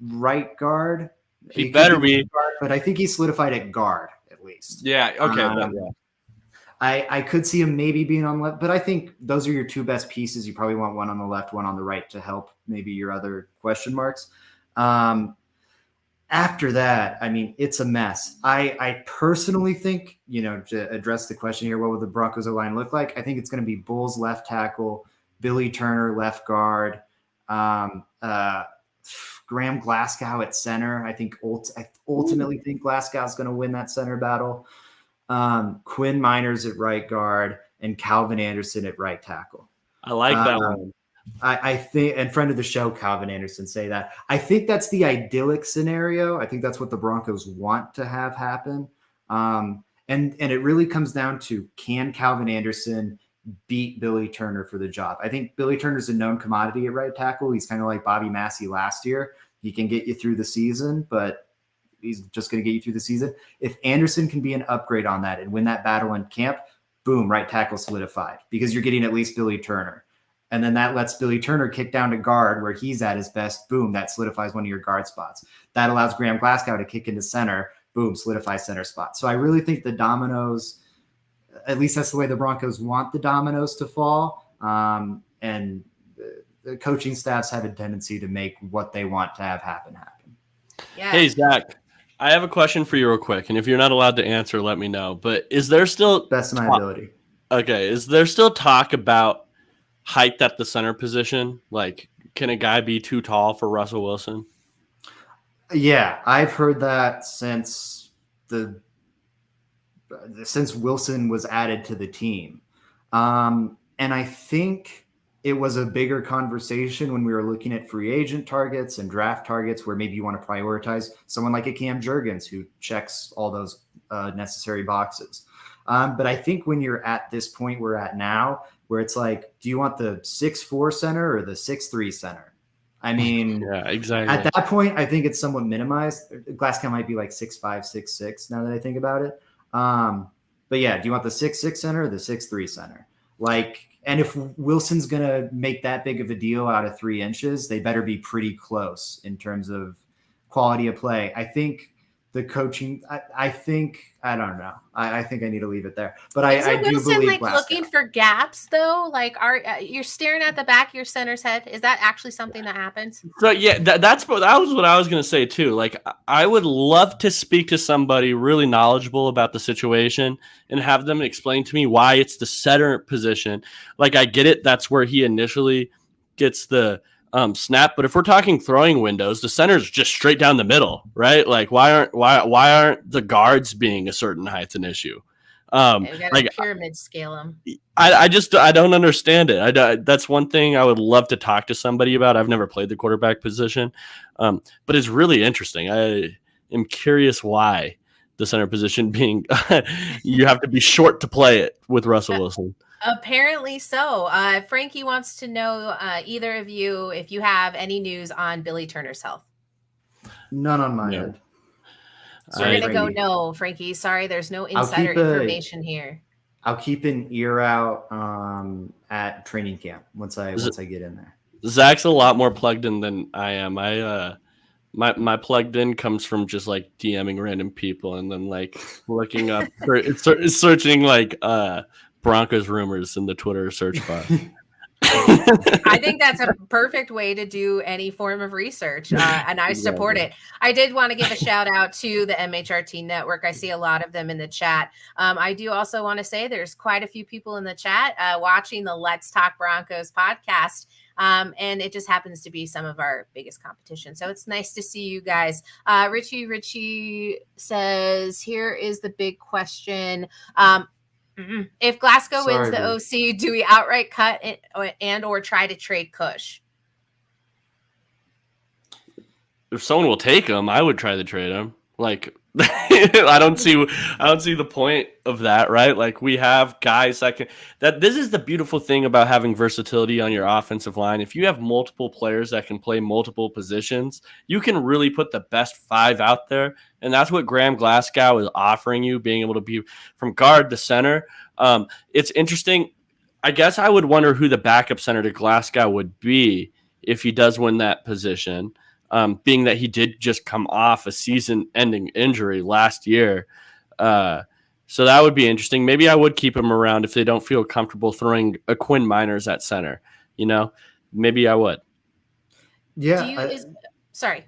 right guard. He better be. Guard, but I think he's solidified at guard at least. Yeah. Okay. I could see him maybe being on left, but I think those are your two best pieces. You probably want one on the left, one on the right to help maybe your other question marks. After that, I mean, it's a mess. I personally think, to address the question here, what would the Broncos line look like? I think it's going to be Bulls left tackle, Billy Turner left guard, Graham Glasgow at center. I ultimately think Glasgow is going to win that center battle. Quinn Miners at right guard and Calvin Anderson at right tackle. I like that one. I think, and friend of the show, Calvin Anderson, say that. I think that's the idyllic scenario. I think that's what the Broncos want to have happen. And it really comes down to, can Calvin Anderson beat Billy Turner for the job? I think Billy Turner's a known commodity at right tackle. He's kind of like Bobby Massey last year. He can get you through the season, but he's just going to get you through the season. If Anderson can be an upgrade on that and win that battle in camp, boom, right tackle solidified, because you're getting at least Billy Turner. And then that lets Billy Turner kick down to guard where he's at his best. Boom, that solidifies one of your guard spots. That allows Graham Glasgow to kick into center. Boom, solidifies center spot. So I really think the dominoes, at least that's the way the Broncos want the dominoes to fall. And the coaching staffs have a tendency to make what they want to have happen. Yeah. Hey, Zach, I have a question for you real quick. And if you're not allowed to answer, let me know. But is there still best of my ability? Okay. Is there still talk about height at the center position? Like, can a guy be too tall for Russell Wilson? Yeah, I've heard that since Wilson was added to the team. And I think it was a bigger conversation when we were looking at free agent targets and draft targets, where maybe you want to prioritize someone like a Cam Jurgens who checks all those necessary boxes. But I think when you're at this point we're at now, where it's like, do you want the 6'4" center or the 6'3" center? I mean, Yeah, exactly. at that point, I think it's somewhat minimized. Glasgow might be like 6'5", 6'6", now that I think about it. But yeah, do you want the 6'6" center or the 6'3" center? Like, and if Wilson's going to make that big of a deal out of 3 inches, they better be pretty close in terms of quality of play. I think the coaching, I think, I don't know. I think I need to leave it there. But I do Wilson, believe like Glasgow. looking for gaps though, like you're staring at the back of your center's head. Is that actually something that happens? So yeah, that was what I was going to say too. Like, I would love to speak to somebody really knowledgeable about the situation and have them explain to me why it's the center position. Like, I get it. That's where he initially gets the snap. But if we're talking throwing windows, the center's just straight down the middle, right? Like, why aren't the guards being a certain height an issue? We gotta like pyramid scale them. I don't understand it. That's one thing I would love to talk to somebody about. I've never played the quarterback position, but it's really interesting. I am curious why the center position being you have to be short to play it with Russell Wilson. Apparently so. Frankie wants to know, either of you, if you have any news on Billy Turner's health. None on my end. So we're gonna go no, Frankie. Sorry, there's no insider information here. I'll keep an ear out at training camp once I get in there. Zach's a lot more plugged in than I am. My plugged in comes from just like DMing random people and then like looking up, searching like Broncos rumors in the Twitter search bar. I think that's a perfect way to do any form of research, and I support it. I did want to give a shout out to the MHRT network. I see a lot of them in the chat. I do also want to say there's quite a few people in the chat watching the Let's Talk Broncos podcast. And it just happens to be some of our biggest competition. So it's nice to see you guys. Richie says, here is the big question. If Glasgow wins the OC, do we outright cut it and or try to trade Cush? If someone will take him, I would try to trade him. Like, I don't see the point of that, right? Like, we have guys that this is the beautiful thing about having versatility on your offensive line. If you have multiple players that can play multiple positions, you can really put the best 5 out there. And that's what Graham Glasgow is offering you, being able to be from guard to center. It's interesting. I guess I would wonder who the backup center to Glasgow would be if he does win that position. Being that he did just come off a season-ending injury last year. So that would be interesting. Maybe I would keep him around if they don't feel comfortable throwing a Quinn Miners at center. You know, maybe I would. Yeah. Sorry.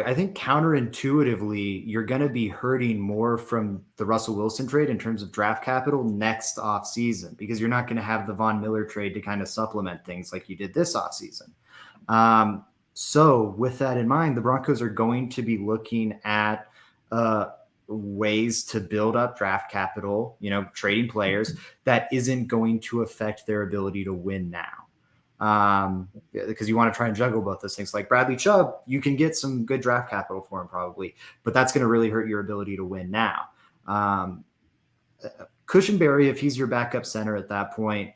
I think counterintuitively, you're going to be hurting more from the Russell Wilson trade in terms of draft capital next offseason, because you're not going to have the Von Miller trade to kind of supplement things like you did this offseason. So with that in mind, the Broncos are going to be looking at ways to build up draft capital, trading players that isn't going to affect their ability to win now. Because you want to try and juggle both those things. Like Bradley Chubb, you can get some good draft capital for him probably, but that's going to really hurt your ability to win now. Cushenberry, if he's your backup center at that point,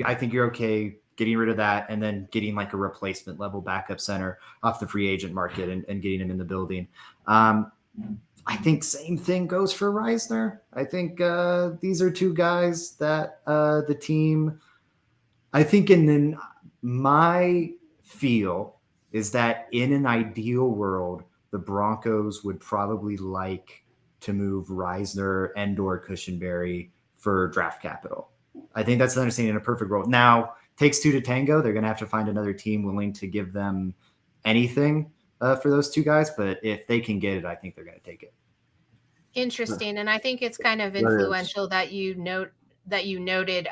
I think you're okay getting rid of that and then getting like a replacement level backup center off the free agent market and getting him in the building. I think same thing goes for Reisner. I think these are two guys that the team, I think my feel is that in an ideal world, the Broncos would probably like to move Reisner and or Cushenberry for draft capital. I think that's the understanding in a perfect world. Now, takes 2 to tango. They're going to have to find another team willing to give them anything for those two guys. But if they can get it, I think they're going to take it. Interesting. And I think it's kind of influential that you noted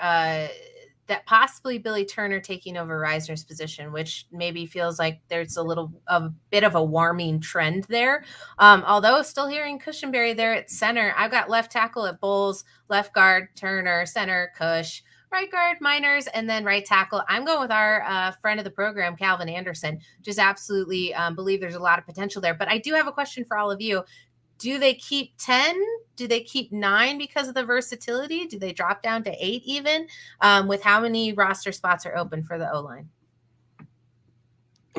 that possibly Billy Turner taking over Reisner's position, which maybe feels like there's a bit of a warming trend there. Although still hearing Cushenberry there at center. I've got left tackle at Bowles, left guard Turner, center Cush, right guard Miners, and then right tackle. I'm going with our friend of the program, Calvin Anderson. Just absolutely believe there's a lot of potential there. But I do have a question for all of you. Do they keep 10? Do they keep 9 because of the versatility? Do they drop down to 8 even? With how many roster spots are open for the O-line?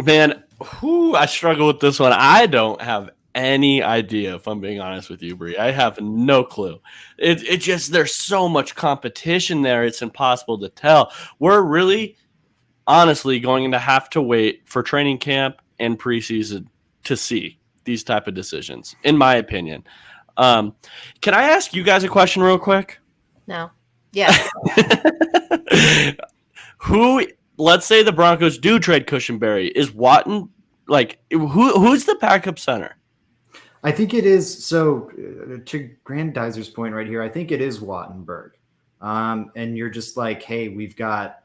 Man, I struggle with this one. I don't have any idea, if I'm being honest with you, Bree. I have no clue. It just, there's so much competition there, it's impossible to tell. We're really, honestly, going to have to wait for training camp and preseason to see these type of decisions, in my opinion. Can I ask you guys a question real quick? No. Yes. Let's say the Broncos do trade Cushenberry. Is Watton, who's the backup center? I think it is. So to Grandizer's point right here, I think it is Wattenberg. And you're just like, hey, we've got,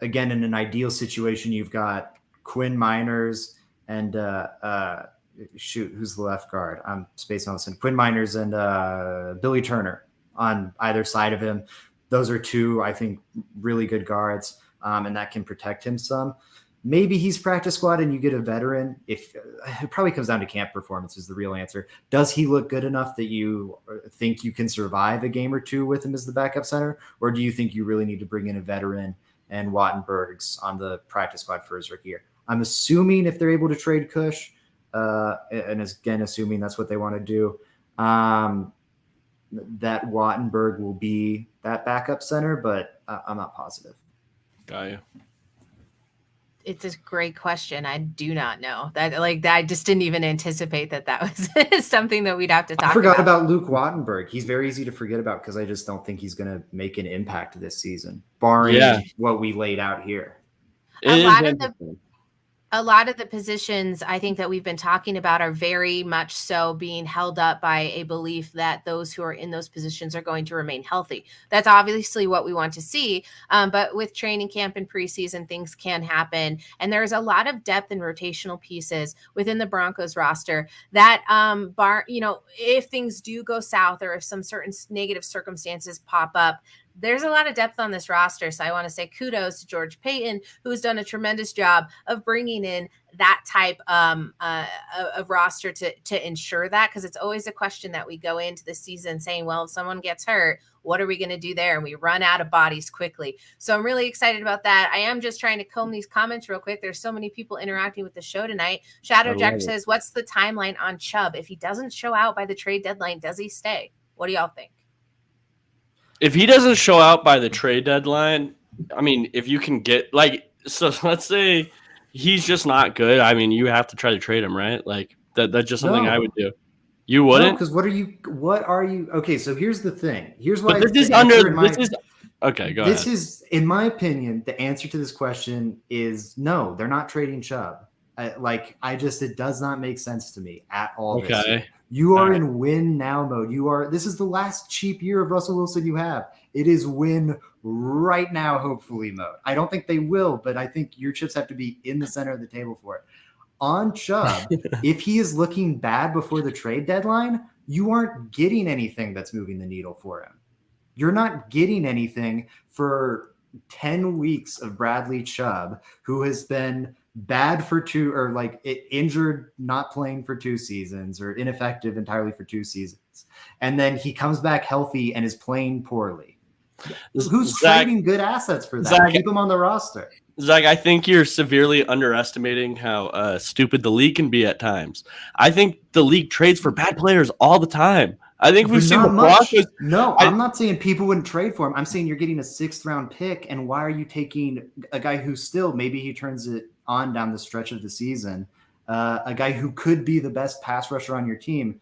again, in an ideal situation, you've got Quinn Miners and who's the left guard? I'm spacing on this one. Quinn Miners and Billy Turner on either side of him. Those are two, I think, really good guards, and that can protect him some. Maybe he's practice squad and you get a veteran. If it probably comes down to camp performance is the real answer. Does he look good enough that you think you can survive a game or two with him as the backup center? Or do you think you really need to bring in a veteran and Wattenberg's on the practice squad for his rookie year? I'm assuming if they're able to trade Cush, and again, assuming that's what they want to do, that Wattenberg will be that backup center, but I'm not positive. Got you. It's a great question. I do not know that. I just didn't even anticipate that was something that we'd have to talk about. I forgot about Luke Wattenberg. He's very easy to forget about because I just don't think he's going to make an impact this season, barring what we laid out here. A lot of the positions I think that we've been talking about are very much so being held up by a belief that those who are in those positions are going to remain healthy. That's obviously what we want to see. But with training camp and preseason, things can happen. And there's a lot of depth and rotational pieces within the Broncos roster that, if things do go south or if some certain negative circumstances pop up, there's a lot of depth on this roster. So I want to say kudos to George Payton, who's done a tremendous job of bringing in that type of roster to ensure that, because it's always a question that we go into the season saying, well, if someone gets hurt, what are we going to do there? And we run out of bodies quickly. So I'm really excited about that. I am just trying to comb these comments real quick. There's so many people interacting with the show tonight. Shadow Jack says, what's the timeline on Chubb? If he doesn't show out by the trade deadline, does he stay? What do y'all think? If he doesn't show out by the trade deadline, I mean, if you can get so let's say he's just not good. I mean, you have to try to trade him, right? That's just something I would do. You wouldn't? Because what are you? Okay, so here's the thing. Here's why. But okay, go ahead. This is, in my opinion, the answer to this question is no. They're not trading Chubb. It does not make sense to me at all. Okay. You are in win now mode. This is the last cheap year of Russell Wilson you have. It is win right now, hopefully mode. I don't think they will, but I think your chips have to be in the center of the table for it. On Chubb, if he is looking bad before the trade deadline, you aren't getting anything that's moving the needle for him. You're not getting anything for 10 weeks of Bradley Chubb, who has been bad for injured, not playing for 2 seasons, or ineffective entirely for 2 seasons. And then he comes back healthy and is playing poorly. Who's trading good assets for that? Keep him on the roster. Zach, I think you're severely underestimating how stupid the league can be at times. I think the league trades for bad players all the time. I think we've seen the Broncos. No, I'm not saying people wouldn't trade for him. I'm saying you're getting a 6th round pick, and why are you taking a guy who still, maybe he turns it on down the stretch of the season, a guy who could be the best pass rusher on your team?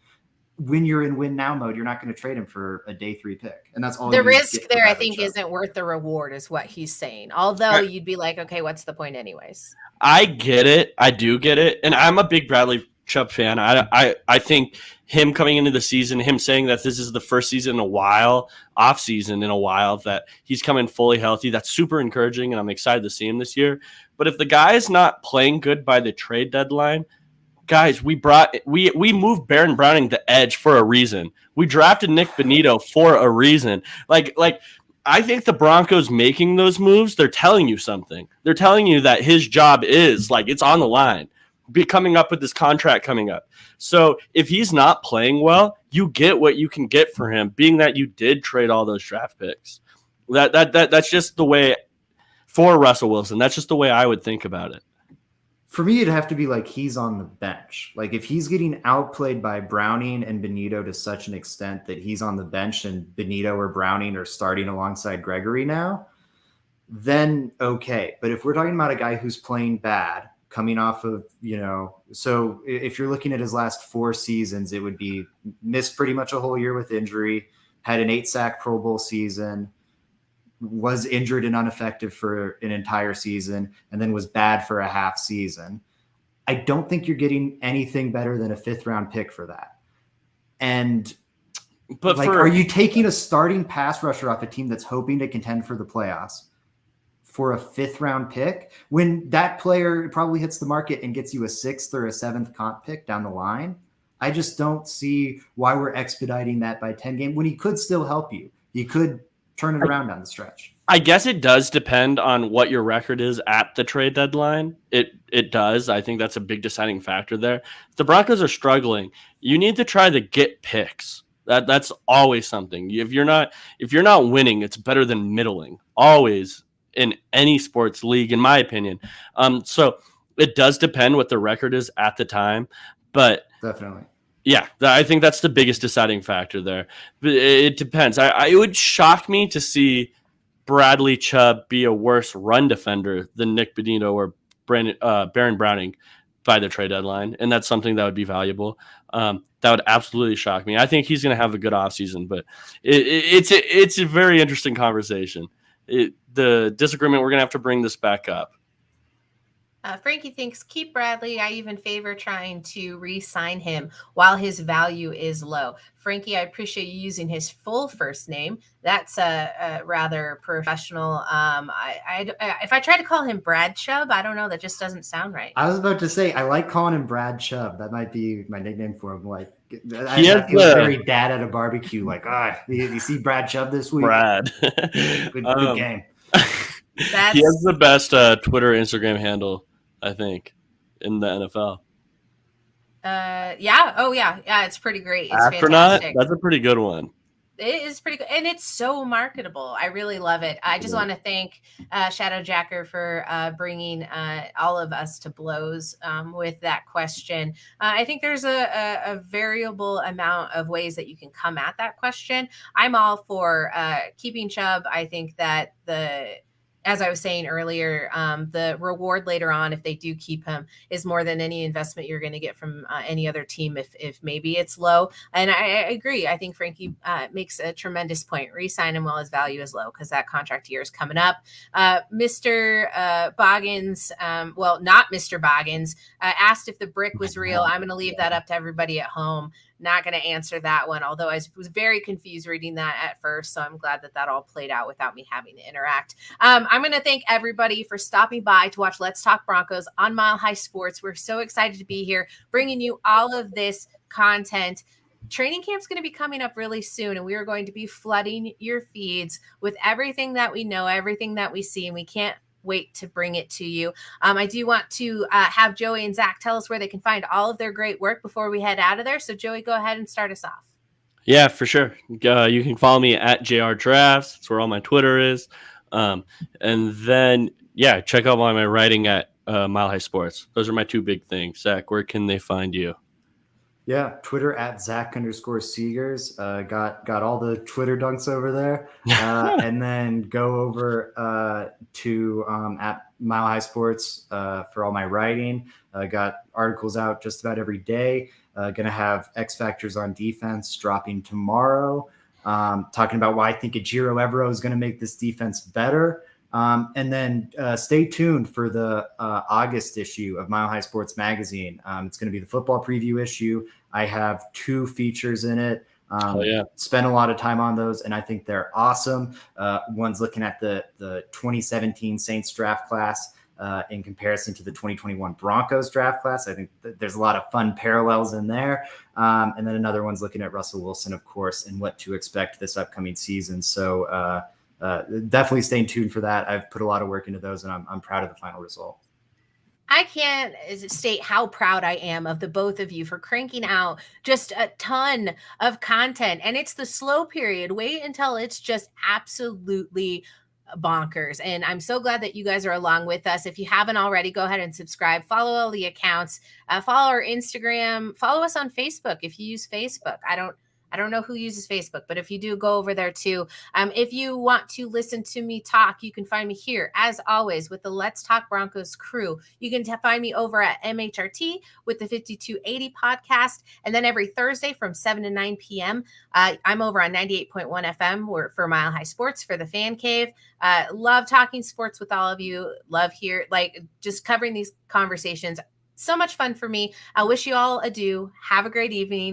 When you're in win now mode, you're not going to trade him for a day 3 pick. And that's all the risk there, I think, isn't worth the reward, is what he's saying. Although you'd be like, okay, what's the point anyways? I get it. I do get it. And I'm a big Bradley Chubb fan. I think him coming into the season, him saying that this is the first season in a while, off season in a while, that he's coming fully healthy, that's super encouraging, and I'm excited to see him this year. But if the guy is not playing good by the trade deadline, guys, we moved Baron Browning to edge for a reason. We drafted Nick Bonito for a reason. I think the Broncos making those moves, they're telling you something. They're telling you that his job is it's on the line. be coming up with this contract coming up. So if he's not playing well, you get what you can get for him, being that you did trade all those draft picks. That's just the way for Russell Wilson. That's just the way I would think about it. For me, it'd have to be like he's on the bench. Like if he's getting outplayed by Browning and Benito to such an extent that he's on the bench and Benito or Browning are starting alongside Gregory now, then okay. But if we're talking about a guy who's playing bad, coming off of, so if you're looking at his last 4 seasons, it would be missed pretty much a whole year with injury, had an 8-sack Pro Bowl season, was injured and ineffective for an entire season, and then was bad for a half season. I don't think you're getting anything better than a 5th-round pick for that. But are you taking a starting pass rusher off a team that's hoping to contend for the playoffs for a 5th-round pick when that player probably hits the market and gets you a 6th or a 7th comp pick down the line? I just don't see why we're expediting that by 10 games when he could still help you. He could turn it around down the stretch. I guess it does depend on what your record is at the trade deadline. It does. I think that's a big deciding factor there. If the Broncos are struggling, you need to try to get picks. That's always something. If you're not winning, it's better than middling. Always in any sports league, in my opinion. So it does depend what the record is at the time, but definitely. Yeah, I think that's the biggest deciding factor there. But it depends. It would shock me to see Bradley Chubb be a worse run defender than Nick Benito or Baron Browning by the trade deadline, and that's something that would be valuable. That would absolutely shock me. I think he's going to have a good offseason, but it's a very interesting conversation. The disagreement, we're going to have to bring this back up. Frankie thinks, keep Bradley. I even favor trying to re-sign him while his value is low. Frankie, I appreciate you using his full first name. That's a rather professional. If I try to call him Brad Chubb, I don't know. That just doesn't sound right. I was about to say, I like calling him Brad Chubb. That might be my nickname for him. Like, I feel very dad at a barbecue. Like, you see Brad Chubb this week? Brad. Good game. He has the best Twitter, Instagram handle, I think, in the NFL. Yeah. Oh, yeah. Yeah, it's pretty great. It's Astronaut? fantastic. That's a pretty good one. It is pretty good. And it's so marketable. I really love it. I just want to thank Shadow Jacker for bringing all of us to blows with that question. I think there's a variable amount of ways that you can come at that question. I'm all for keeping Chubb. I think that as I was saying earlier, the reward later on, if they do keep him, is more than any investment you're going to get from any other team if maybe it's low. And I agree. I think Frankie makes a tremendous point. Re-sign him while his value is low because that contract year is coming up. Mr. Boggins, not Mr. Boggins, asked if the brick was real. I'm going to leave that up to everybody at home. Not going to answer that one, although I was very confused reading that at first. So I'm glad that all played out without me having to interact. I'm going to thank everybody for stopping by to watch Let's Talk Broncos on Mile High Sports. We're so excited to be here, bringing you all of this content. Training camp's going to be coming up really soon, and we are going to be flooding your feeds with everything that we know, everything that we see, and we can't wait to bring it to you. I do want to have Joey and Zach tell us where they can find all of their great work before we head out of there. So Joey, go ahead and start us off. Yeah, for sure. You can follow me at JR Drafts. That's where all my Twitter is. And then, check out all my writing at Mile High Sports. Those are my 2 big things. Zach, where can they find you? Yeah, Twitter at Zach_Seegers. Got all the Twitter dunks over there. And then go over to at Mile High Sports for all my writing. Got articles out just about every day. Going to have X Factors on defense dropping tomorrow. Talking about why I think Ejiro Evero is going to make this defense better. And then stay tuned for the August issue of Mile High Sports Magazine. It's going to be the football preview issue. I have 2 features in it. Spent a lot of time on those, and I think they're awesome. One's looking at the 2017 Saints draft class in comparison to the 2021 Broncos draft class. I think there's a lot of fun parallels in there. And then another one's looking at Russell Wilson, of course, and what to expect this upcoming season. So definitely stay tuned for that. I've put a lot of work into those, and I'm proud of the final result. I can't state how proud I am of the both of you for cranking out just a ton of content. And it's the slow period. Wait until it's just absolutely bonkers. And I'm so glad that you guys are along with us. If you haven't already, go ahead and subscribe, follow all the accounts, follow our Instagram, follow us on Facebook if you use Facebook. I don't know who uses Facebook, but if you do, go over there too. If you want to listen to me talk, you can find me here, as always, with the Let's Talk Broncos crew. You can find me over at MHRT with the 5280 podcast. And then every Thursday from 7 to 9 p.m., I'm over on 98.1 FM for Mile High Sports for the Fan Cave. Love talking sports with all of you. Love just covering these conversations. So much fun for me. I wish you all adieu. Have a great evening.